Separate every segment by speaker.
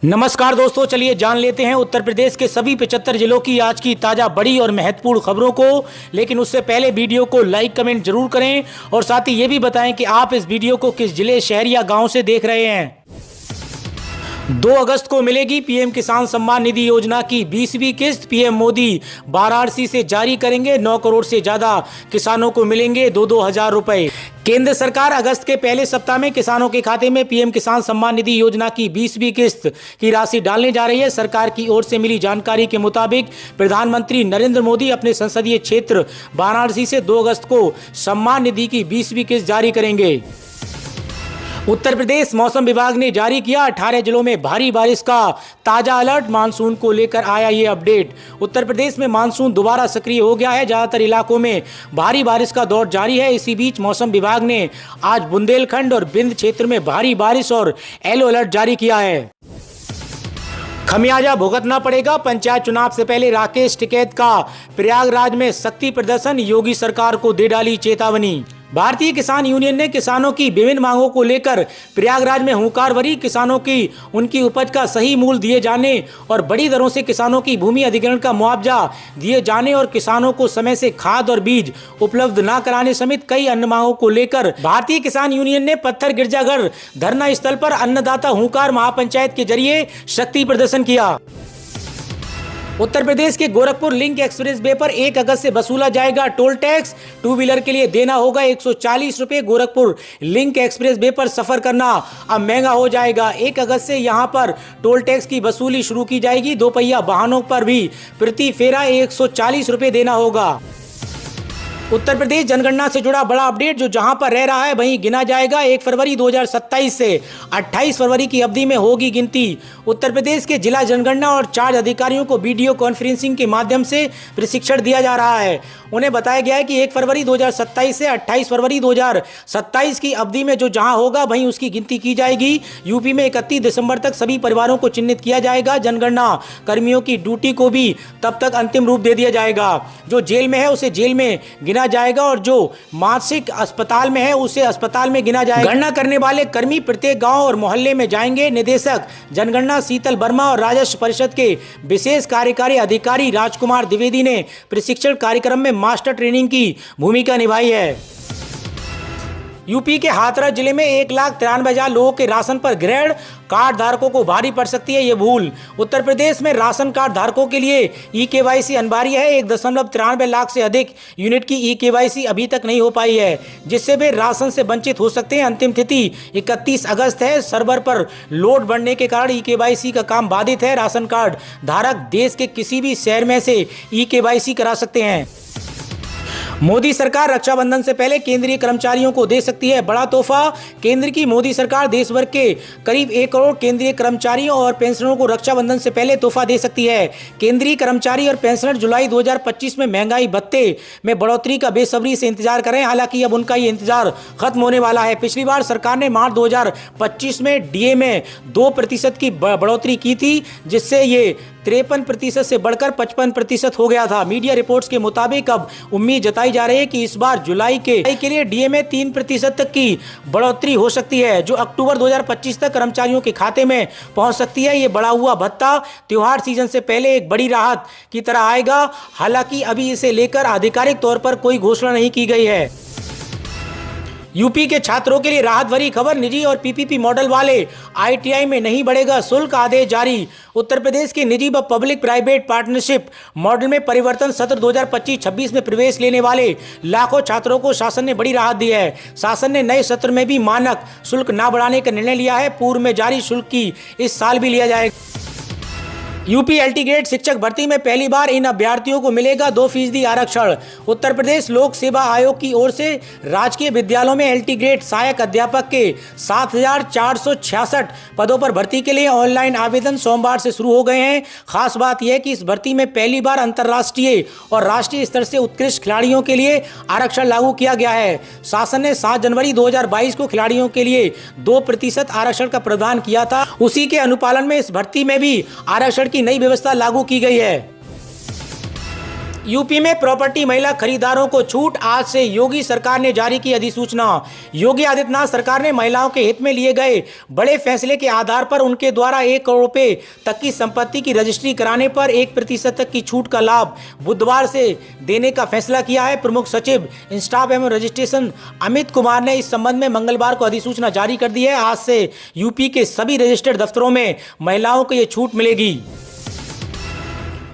Speaker 1: नमस्कार दोस्तों, चलिए जान लेते हैं उत्तर प्रदेश के सभी 75 जिलों की आज की ताज़ा बड़ी और महत्वपूर्ण खबरों को। लेकिन उससे पहले वीडियो को लाइक कमेंट जरूर करें और साथ ही ये भी बताएं कि आप इस वीडियो को किस जिले, शहर या गांव से देख रहे हैं। 2 अगस्त को मिलेगी पीएम किसान सम्मान निधि योजना की 20वीं किस्त। पीएम मोदी वाराणसी से जारी करेंगे। 9 करोड़ से ज्यादा किसानों को मिलेंगे 2-2 हजार रुपए। केंद्र सरकार अगस्त के पहले सप्ताह में किसानों के खाते में पीएम किसान सम्मान निधि योजना की 20वीं किस्त की राशि डालने जा रही है। सरकार की ओर से मिली जानकारी के मुताबिक प्रधानमंत्री नरेंद्र मोदी अपने संसदीय क्षेत्र वाराणसी से 2 अगस्त को सम्मान निधि की 20वीं किस्त जारी करेंगे। उत्तर प्रदेश मौसम विभाग ने जारी किया 18 जिलों में भारी बारिश का ताजा अलर्ट। मानसून को लेकर आया ये अपडेट। उत्तर प्रदेश में मानसून दोबारा सक्रिय हो गया है। ज्यादातर इलाकों में भारी बारिश का दौर जारी है। इसी बीच मौसम विभाग ने आज बुंदेलखंड और बिंद क्षेत्र में भारी बारिश और येलो अलर्ट जारी किया है। खमियाजा भुगतना पड़ेगा। पंचायत चुनाव से पहले राकेश टिकैत का प्रयागराज में शक्ति प्रदर्शन। योगी सरकार को दे डाली चेतावनी। भारतीय किसान यूनियन ने किसानों की विभिन्न मांगों को लेकर प्रयागराज में हुंकार भरी। किसानों की उनकी उपज का सही मूल्य दिए जाने और बड़ी दरों से किसानों की भूमि अधिग्रहण का मुआवजा दिए जाने और किसानों को समय से खाद और बीज उपलब्ध न कराने समेत कई अन्य मांगों को लेकर भारतीय किसान यूनियन ने पत्थर गिरजाघर धरना स्थल पर अन्नदाता हुंकार महापंचायत के जरिए शक्ति प्रदर्शन किया। उत्तर प्रदेश के गोरखपुर लिंक एक्सप्रेस वे पर 1 अगस्त से वसूला जाएगा टोल टैक्स। 2 व्हीलर के लिए देना होगा 140 रुपए। गोरखपुर लिंक एक्सप्रेस वे पर सफर करना अब महंगा हो जाएगा। 1 अगस्त से यहां पर टोल टैक्स की वसूली शुरू की जाएगी। 2 पहिया वाहनों पर भी प्रति फेरा 140 रुपए देना होगा। उत्तर प्रदेश जनगणना से जुड़ा बड़ा अपडेट। जो जहां पर रह रहा है वहीं गिना जाएगा। 1 फरवरी 2027 से 28 फरवरी की अवधि में होगी गिनती। उत्तर प्रदेश के जिला जनगणना और चार्ज अधिकारियों को वीडियो कॉन्फ्रेंसिंग के माध्यम से प्रशिक्षण दिया जा रहा है। उन्हें बताया गया है कि 1 फरवरी 2027 से 28 फरवरी 2027 की अवधि में जो जहां होगा वहीं उसकी गिनती की जाएगी। यूपी में 31 दिसंबर तक सभी परिवारों को चिन्हित किया जाएगा। जनगणना कर्मियों की ड्यूटी को भी तब तक अंतिम रूप दे दिया जाएगा। जो जेल में है उसे जेल में गिना जाएगा और जो मानसिक अस्पताल में है उसे अस्पताल में गिना जाएगा। गणना करने वाले कर्मी प्रत्येक गांव और मोहल्ले में जाएंगे। निदेशक जनगणना शीतल वर्मा और राजस्व परिषद के विशेष कार्यकारी अधिकारी राजकुमार द्विवेदी ने प्रशिक्षण कार्यक्रम में मास्टर ट्रेनिंग की भूमिका निभाई है। यूपी के हाथरस जिले में 1,93,000 लोगों के राशन पर ग्रहण। कार्ड धारकों को भारी पड़ सकती है ये भूल। उत्तर प्रदेश में राशन कार्ड धारकों के लिए ई-केवाईसी अनिवार्य है। 1.93 लाख से अधिक यूनिट की ई-केवाईसी अभी तक नहीं हो पाई है, जिससे वे राशन से वंचित हो सकते हैं। अंतिम तिथि 31 अगस्त है। सर्वर पर लोड बढ़ने के कारण ई-केवाईसी का काम बाधित है। राशन कार्ड धारक देश के किसी भी शहर में से ई-केवाईसी करा सकते हैं। मोदी सरकार रक्षाबंधन से पहले केंद्रीय कर्मचारियों को दे सकती है बड़ा तोहफा। केंद्र की मोदी सरकार देश भर के करीब 1 करोड़ केंद्रीय कर्मचारियों और पेंशनरों को रक्षाबंधन से पहले तोहफा दे सकती है। केंद्रीय कर्मचारी और पेंशनर जुलाई 2025 में महंगाई भत्ते में बढ़ोतरी का बेसब्री से इंतजार कर रहे हैं। हालांकि अब उनका ये इंतजार खत्म होने वाला है। पिछली बार सरकार ने मार्च 2025 में डीए में 2% की बढ़ोतरी की थी, जिससे ये 53% से बढ़कर 55% हो गया था। मीडिया रिपोर्ट्स के मुताबिक अब उम्मीद जताई जा रही है कि इस बार जुलाई के लिए डीए में 3% तक की बढ़ोतरी हो सकती है, जो अक्टूबर 2025 तक कर्मचारियों के खाते में पहुंच सकती है। ये बढ़ा हुआ भत्ता त्योहार सीजन से पहले एक बड़ी राहत की तरह आएगा। हालांकि अभी इसे लेकर आधिकारिक तौर पर कोई घोषणा नहीं की गई है। यूपी के छात्रों के लिए राहत भरी खबर। निजी और पीपीपी मॉडल वाले आईटीआई में नहीं बढ़ेगा शुल्क, आदेश जारी। उत्तर प्रदेश के निजी व पब्लिक प्राइवेट पार्टनरशिप मॉडल में परिवर्तन। सत्र 2025-26 में प्रवेश लेने वाले लाखों छात्रों को शासन ने बड़ी राहत दी है। शासन ने नए सत्र में भी मानक शुल्क न बढ़ाने का निर्णय लिया है। पूर्व में जारी शुल्क की इस साल भी लिया जाएगा। यूपी एलटी ग्रेड शिक्षक भर्ती में पहली बार इन अभ्यर्थियों को मिलेगा 2% आरक्षण। उत्तर प्रदेश लोक सेवा आयोग की ओर से राजकीय विद्यालयों में एलटी ग्रेड सहायक अध्यापक के 7,466 पदों पर भर्ती के लिए ऑनलाइन आवेदन सोमवार से शुरू हो गए हैं। खास बात यह है कि इस भर्ती में पहली बार अंतर्राष्ट्रीय और राष्ट्रीय स्तर से उत्कृष्ट खिलाड़ियों के लिए आरक्षण लागू किया गया है। शासन ने 7 जनवरी 2022 को खिलाड़ियों के लिए 2% आरक्षण का प्रावधान किया था। उसी के अनुपालन में इस भर्ती में भी आरक्षण की नई व्यवस्था लागू की गई है। यूपी में प्रॉपर्टी महिला खरीदारों को छूट, आज से योगी सरकार ने जारी की अधिसूचना। योगी आदित्यनाथ सरकार ने महिलाओं के हित में लिए गए बड़े फैसले के आधार पर उनके द्वारा 1 करोड़ रुपए तक की संपत्ति की रजिस्ट्री कराने पर 1% तक की छूट का लाभ बुधवार से देने का फैसला किया है। प्रमुख सचिव इंस्टाफ एवं रजिस्ट्रेशन अमित कुमार ने इस संबंध में मंगलवार को अधिसूचना जारी कर दी है। आज से यूपी के सभी रजिस्टर्ड दफ्तरों में महिलाओं को ये छूट मिलेगी।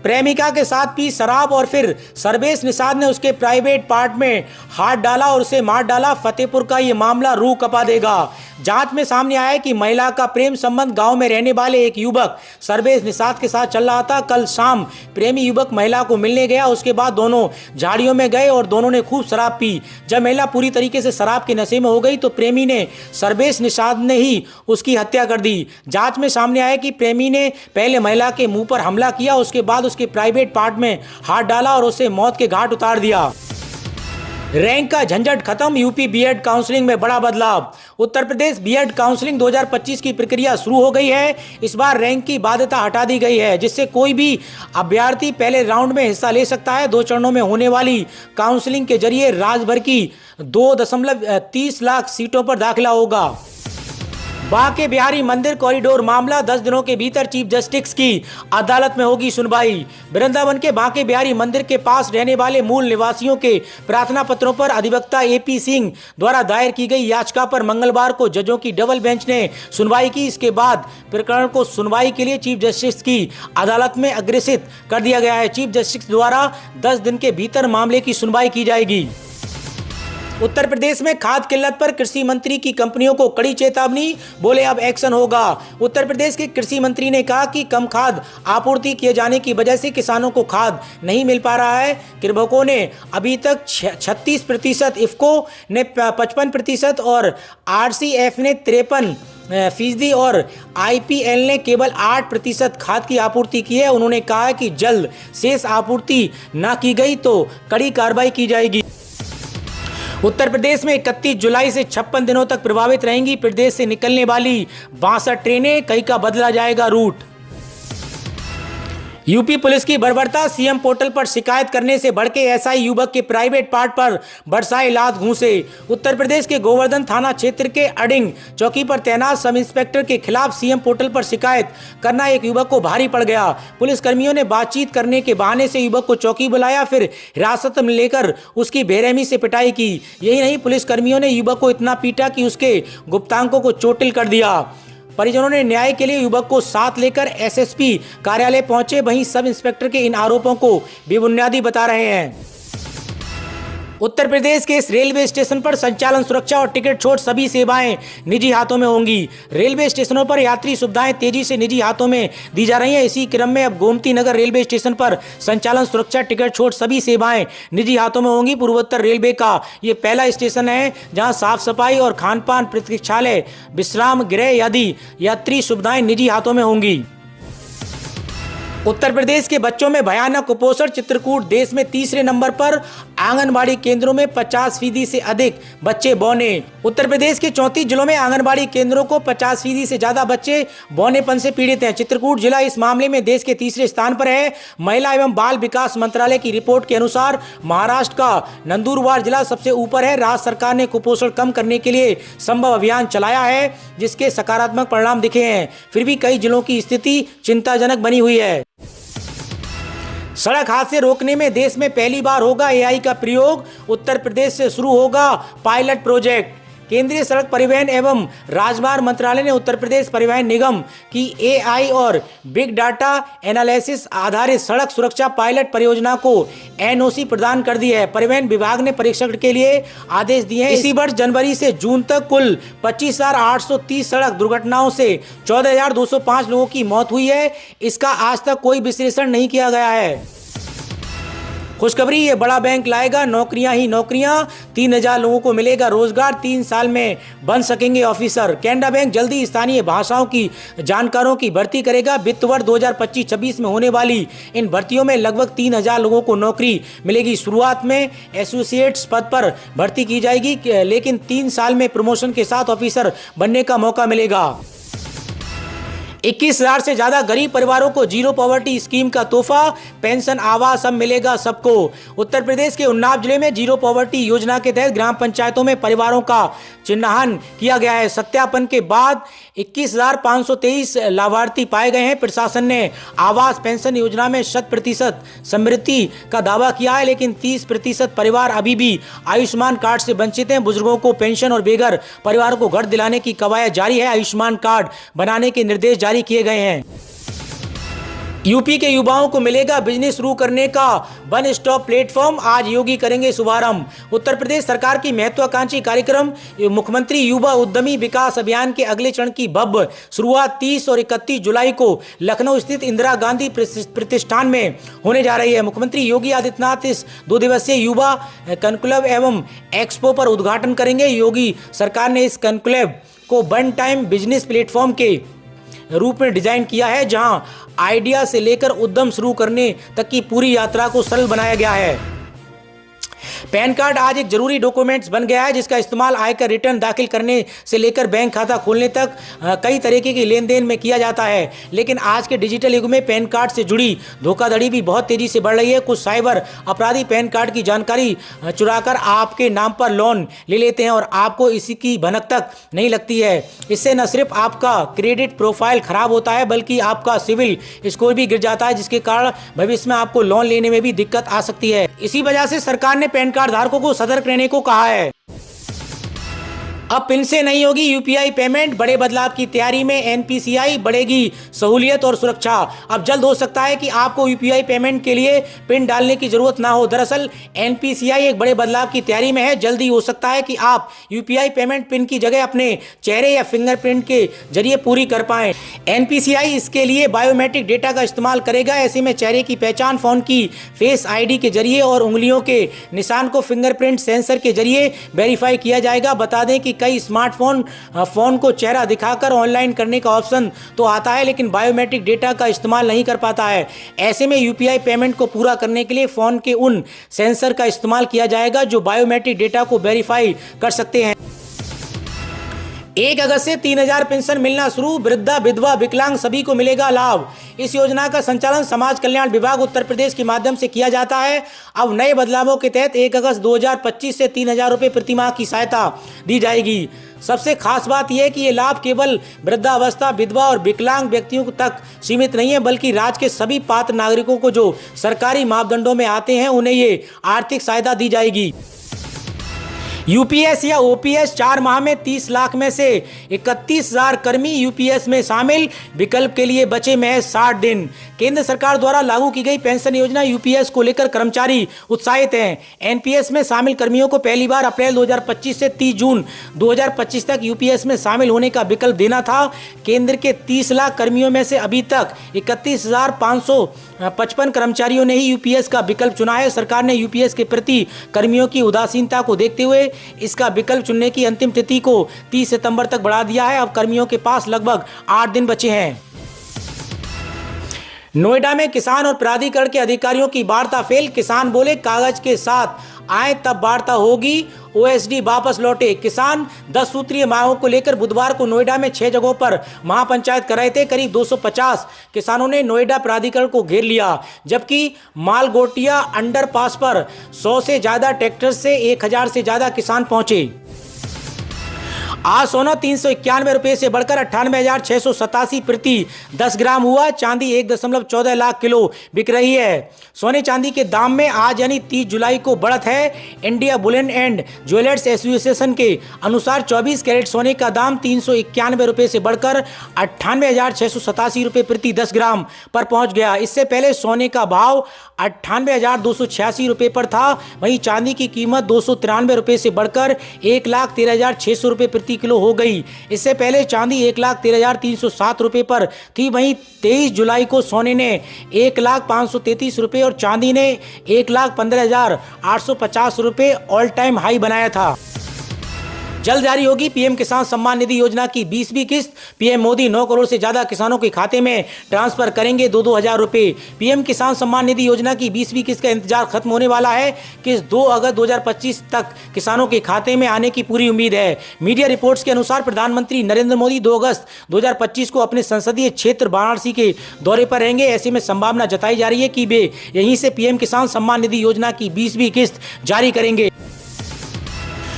Speaker 1: प्रेमिका के साथ पी शराब और फिर सर्वेश निषाद ने उसके प्राइवेट पार्ट में हाथ डाला और उसे मार डाला। फतेहपुर का ये मामला रूह कपा देगा। जांच में सामने आया है कि महिला का प्रेम संबंध गांव में रहने वाले एक युवक सर्वेश निषाद के साथ चल रहा था। कल शाम प्रेमी युवक महिला को मिलने गया, उसके बाद दोनों झाड़ियों में गए और दोनों ने खूब शराब पी। जब महिला पूरी तरीके से शराब के नशे में हो गई तो प्रेमी ने सर्वेश निषाद ने ही उसकी हत्या कर दी। जांच में सामने आया कि प्रेमी ने पहले महिला के मुंह पर हमला किया, उसके बाद उसके प्राइवेट पार्ट में हाथ डाला और उसे मौत के घाट उतार दिया। रैंक का झंझट खत्म, यूपी बीएड काउंसलिंग में बड़ा बदलाव। उत्तर प्रदेश बीएड काउंसलिंग 2025 की प्रक्रिया शुरू हो गई है। इस बार रैंक की बाध्यता हटा दी गई है, जिससे कोई भी अभ्यर्थी पहले राउंड में हिस्सा ले सकता है। 2 चरणों में होने वाली काउंसलिंग के जरिए राज्य भर की 2.30 लाख सीटों पर दाखिला होगा। बांके बिहारी मंदिर कॉरिडोर मामला 10 दिनों के भीतर चीफ जस्टिस की अदालत में होगी सुनवाई। वृंदावन के बांके बिहारी मंदिर के पास रहने वाले मूल निवासियों के प्रार्थना पत्रों पर अधिवक्ता एपी सिंह द्वारा दायर की गई याचिका पर मंगलवार को जजों की डबल बेंच ने सुनवाई की। इसके बाद प्रकरण को सुनवाई के लिए चीफ जस्टिस की अदालत में अग्रेसित कर दिया गया है। चीफ जस्टिस द्वारा 10 दिन के भीतर मामले की सुनवाई की जाएगी। उत्तर प्रदेश में खाद किल्लत पर कृषि मंत्री की कंपनियों को कड़ी चेतावनी, बोले अब एक्शन होगा। उत्तर प्रदेश के कृषि मंत्री ने कहा कि कम खाद आपूर्ति किए जाने की वजह से किसानों को खाद नहीं मिल पा रहा है। कृषकों ने अभी तक 36%, इफ्को ने 55% और आरसीएफ ने 53% और आईपीएल ने केवल 8% खाद की आपूर्ति की है। उन्होंने कहा कि जल्द शेष आपूर्ति न की गई तो कड़ी कार्रवाई की जाएगी। उत्तर प्रदेश में 31 जुलाई से 56 दिनों तक प्रभावित रहेंगी प्रदेश से निकलने वाली 62 ट्रेनें, कई का बदला जाएगा रूट। यूपी पुलिस की बर्बरता, सीएम पोर्टल पर शिकायत करने से भड़के एसआई युवक के प्राइवेट पार्ट पर बरसाए लात घूंसे। उत्तर प्रदेश के गोवर्धन थाना क्षेत्र के अडिंग चौकी पर तैनात सब इंस्पेक्टर के खिलाफ सीएम पोर्टल पर शिकायत करना एक युवक को भारी पड़ गया। पुलिस कर्मियों ने बातचीत करने के बहाने से युवक को चौकी बुलाया, फिर हिरासत में लेकर उसकी बेरहमी से पिटाई की। यही नहीं, पुलिस कर्मियों ने युवक को इतना पीटा कि उसके गुप्तांगों को चोटिल कर दिया। परिजनों ने न्याय के लिए युवक को साथ लेकर एसएसपी कार्यालय पहुंचे। वहीं सब इंस्पेक्टर के इन आरोपों को बेबुनियादी बता रहे हैं। उत्तर प्रदेश के इस रेलवे स्टेशन पर संचालन सुरक्षा और टिकट छूट सभी सेवाएं निजी हाथों में होंगी। रेलवे स्टेशनों पर यात्री सुविधाएं तेजी से निजी हाथों में दी जा रही हैं। इसी क्रम में अब गोमती नगर रेलवे स्टेशन पर संचालन सुरक्षा, टिकट छूट सभी सेवाएं निजी हाथों में होंगी। पूर्वोत्तर रेलवे का ये पहला स्टेशन है जहां साफ सफाई और खान पान, प्रतीक्षालय, विश्राम गृह आदि यात्री सुविधाएं निजी हाथों में होंगी। उत्तर प्रदेश के बच्चों में भयानक कुपोषण, चित्रकूट देश में तीसरे नंबर पर। आंगनबाड़ी केंद्रों में 50% से अधिक बच्चे बौने। उत्तर प्रदेश के 34 जिलों में आंगनबाड़ी केंद्रों को 50% से ज्यादा बच्चे बौनेपन से पीड़ित हैं। चित्रकूट जिला इस मामले में देश के तीसरे स्थान पर है। महिला एवं बाल विकास मंत्रालय की रिपोर्ट के अनुसार महाराष्ट्र का नंदुरबार जिला सबसे ऊपर है। राज्य सरकार ने कुपोषण कम करने के लिए संभव अभियान चलाया है, जिसके सकारात्मक परिणाम दिखे हैं। फिर भी कई जिलों की स्थिति चिंताजनक बनी हुई है। सड़क हादसे रोकने में देश में पहली बार होगा एआई का प्रयोग। उत्तर प्रदेश से शुरू होगा पायलट प्रोजेक्ट। केंद्रीय सड़क परिवहन एवं राजमार्ग मंत्रालय ने उत्तर प्रदेश परिवहन निगम की एआई और बिग डाटा एनालिसिस आधारित सड़क सुरक्षा पायलट परियोजना को एनओसी प्रदान कर दी है। परिवहन विभाग ने परीक्षण के लिए आदेश दिए हैं। इसी वर्ष जनवरी से जून तक कुल 25,830 सड़क दुर्घटनाओं से 14,205 लोगों की मौत हुई है। इसका आज तक कोई विश्लेषण नहीं किया गया है। खुशखबरी, ये बड़ा बैंक लाएगा नौकरियां ही नौकरियां। 3,000 लोगों को मिलेगा रोजगार, 3 साल में बन सकेंगे ऑफिसर। कैनरा बैंक जल्दी स्थानीय भाषाओं की जानकारों की भर्ती करेगा। वित्त वर्ष 2025-26 में होने वाली इन भर्तियों में लगभग 3,000 लोगों को नौकरी मिलेगी। शुरुआत में एसोसिएट्स पद पर भर्ती की जाएगी, लेकिन 3 साल में प्रमोशन के साथ ऑफिसर बनने का मौका मिलेगा। 21,000 से ज्यादा गरीब परिवारों को जीरो पॉवर्टी स्कीम का तोहफा, पेंशन आवास अब मिलेगा सबको। उत्तर प्रदेश के उन्नाव जिले में जीरो पॉवर्टी योजना के तहत ग्राम पंचायतों में परिवारों का चिन्हांकन किया गया है। सत्यापन के बाद 21,523 लाभार्थी पाए गए हैं। प्रशासन ने आवास पेंशन योजना में 100% समृद्धि का दावा किया है, लेकिन 30% परिवार अभी भी आयुष्मान कार्ड से वंचित हैं। बुजुर्गों को पेंशन और बेघर परिवारों को घर दिलाने की कवायद जारी है। आयुष्मान कार्ड बनाने के निर्देश जारी किए गए हैं। यूपी के युवाओं को मिलेगा बिजनेस शुरू करने का वन स्टॉप प्लेटफॉर्म, आज योगी करेंगे शुभारंभ। उत्तर प्रदेश सरकार की महत्वाकांक्षी कार्यक्रम मुख्यमंत्री युवा उद्यमी विकास अभियान के अगले चरण की भव्य शुरुआत 30 और 31 जुलाई को लखनऊ स्थित इंदिरा गांधी प्रतिष्ठान में होने जा रही है। मुख्यमंत्री योगी आदित्यनाथ इस 2 दिवसीय युवा कॉन्क्लेव एवं एक्सपो पर उद्घाटन करेंगे। योगी सरकार ने इस कॉन्क्लेव को वन टाइम बिजनेस प्लेटफॉर्म के रूप में डिजाइन किया है, जहां आइडिया से लेकर उद्यम शुरू करने तक की पूरी यात्रा को सरल बनाया गया है। पैन कार्ड आज एक जरूरी डॉक्यूमेंट्स बन गया है, जिसका इस्तेमाल आयकर रिटर्न दाखिल करने से लेकर बैंक खाता खोलने तक कई तरीके की लेन देन में किया जाता है। लेकिन आज के डिजिटल युग में पैन कार्ड से जुड़ी धोखाधड़ी भी बहुत तेजी से बढ़ रही है। कुछ साइबर अपराधी पैन कार्ड की जानकारी चुराकर आपके नाम पर लोन ले लेते हैं और आपको इसी की भनक तक नहीं लगती है। इससे न सिर्फ आपका क्रेडिट प्रोफाइल खराब होता है, बल्कि आपका सिविल स्कोर भी गिर जाता है, जिसके कारण भविष्य में आपको लोन लेने में भी दिक्कत आ सकती है। इसी वजह से सरकार ने पैन कार्ड धारकों को सतर्क रहने को कहा है। अब पिन से नहीं होगी यूपीआई पेमेंट, बड़े बदलाव की तैयारी में एनपीसीआई, बढ़ेगी सहूलियत और सुरक्षा। अब जल्द हो सकता है कि आपको यूपीआई पेमेंट के लिए पिन डालने की जरूरत ना हो। दरअसल एनपीसीआई एक बड़े बदलाव की तैयारी में है। जल्दी हो सकता है कि आप यूपीआई पेमेंट पिन की जगह अपने चेहरे या फिंगरप्रिंट के जरिए पूरी कर पाएं। एनपीसीआई इसके लिए बायोमेट्रिक डेटा का इस्तेमाल करेगा। ऐसे में चेहरे की पहचान, फोन की फेस आईडी के जरिए और उंगलियों के निशान को फिंगरप्रिंट सेंसर के जरिए वेरीफाई किया जाएगा। बता दें कि कई स्मार्टफोन फोन को चेहरा दिखाकर ऑनलाइन करने का ऑप्शन तो आता है, लेकिन बायोमेट्रिक डेटा का इस्तेमाल नहीं कर पाता है। ऐसे में यूपीआई पेमेंट को पूरा करने के लिए फोन के उन सेंसर का इस्तेमाल किया जाएगा जो बायोमेट्रिक डेटा को वेरीफाई कर सकते हैं। 1 अगस्त से 3,000 पेंशन मिलना शुरू, वृद्धा, विधवा, विकलांग सभी को मिलेगा लाभ। इस योजना का संचालन समाज कल्याण विभाग उत्तर प्रदेश के माध्यम से किया जाता है। अब नए बदलावों के तहत 1 अगस्त 2025 से 3,000 रुपये प्रति माह की सहायता दी जाएगी। सबसे खास बात यह है कि ये लाभ केवल वृद्धावस्था, विधवा और विकलांग व्यक्तियों तक सीमित नहीं है, बल्कि राज्य के सभी पात्र नागरिकों को जो सरकारी मापदंडों में आते हैं उन्हें ये आर्थिक सहायता दी जाएगी। यूपीएस या ओपीएस 4 माह में 30 लाख में से 31,000 कर्मी यूपीएस में शामिल, विकल्प के लिए बचे महज 60 दिन। केंद्र सरकार द्वारा लागू की गई पेंशन योजना यूपीएस को लेकर कर्मचारी उत्साहित हैं। एनपीएस में शामिल कर्मियों को पहली बार अप्रैल 2025 से 30 जून 2025 तक यूपीएस में शामिल होने का विकल्प देना था। केंद्र के 30 लाख कर्मियों में से अभी तक 31,555 कर्मचारियों ने ही यूपीएस का विकल्प चुना है। सरकार ने यूपीएस के प्रति कर्मियों की उदासीनता को देखते हुए इसका विकल्प चुनने की अंतिम तिथि को 30 सितंबर तक बढ़ा दिया है। अब कर्मियों के पास लगभग 8 दिन बचे हैं। नोएडा में किसान और प्राधिकरण के अधिकारियों की वार्ता फेल। किसान बोले कागज के साथ आए तब वार्ता होगी, ओएसडी वापस लौटे। किसान 10 सूत्रीय मांगों को लेकर बुधवार को नोएडा में 6 जगहों पर महापंचायत कर रहे थे। करीब 250 किसानों ने नोएडा प्राधिकरण को घेर लिया, जबकि मालगोटिया अंडरपास पर 100 से ज्यादा ट्रैक्टर से 1,000 से ज्यादा किसान पहुंचे। आज सोना 391 रुपये से बढ़कर 98,687 प्रति 10 ग्राम हुआ। चांदी 1.14 लाख किलो बिक रही है। सोने चांदी के दाम में आज यानी 30 जुलाई को बढ़त है। India Boolean and jewellers association के अनुसार 24 कैरेट सोने का दाम 391 रुपये से बढ़कर 98,687 रुपये प्रति 10 ग्राम पर पहुंच गया। इससे पहले सोने का भाव 98,286 रुपये पर था। वहीं चांदी की कीमत 293 रुपये से बढ़कर 1,13,600 रुपये प्रति किलो हो गई। इससे पहले चांदी 1,13,307 रुपये पर थी। वहीं 23 जुलाई को सोने ने 1,05,33 रुपये और चांदी ने 1,15,850 रुपये ऑल टाइम हाई बनाया था। जल्द जारी होगी पीएम किसान सम्मान निधि योजना की 20वीं किस्त। पीएम मोदी 9 करोड़ से ज्यादा किसानों के खाते में ट्रांसफर करेंगे 2-2 हजार रुपए। पीएम किसान सम्मान निधि योजना की 20वीं किस्त का इंतजार खत्म होने वाला है। किस्त 2 अगस्त 2025 तक किसानों के खाते में आने की पूरी उम्मीद है। मीडिया रिपोर्ट्स के अनुसार प्रधानमंत्री नरेंद्र मोदी 2 अगस्त 2025 को अपने संसदीय क्षेत्र वाराणसी के दौरे पर रहेंगे। ऐसे में संभावना जताई जा रही है कि वे यहीं से पीएम किसान सम्मान निधि योजना की 20वीं किस्त जारी करेंगे।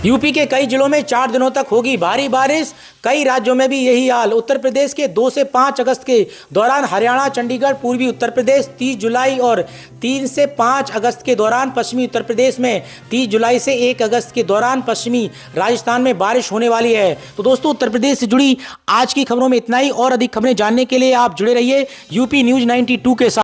Speaker 1: यूपी के कई जिलों में 4 दिनों तक होगी भारी बारिश। कई राज्यों में भी यही हाल। उत्तर प्रदेश के 2 से 5 अगस्त के दौरान हरियाणा, चंडीगढ़, पूर्वी उत्तर प्रदेश 30 जुलाई और 3 से 5 अगस्त के दौरान पश्चिमी उत्तर प्रदेश में, 30 जुलाई से 1 अगस्त के दौरान पश्चिमी राजस्थान में बारिश होने वाली है। तो दोस्तों, उत्तर प्रदेश से जुड़ी आज की खबरों में इतना ही। और अधिक खबरें जानने के लिए आप जुड़े रहिए यूपी न्यूज 92 के साथ।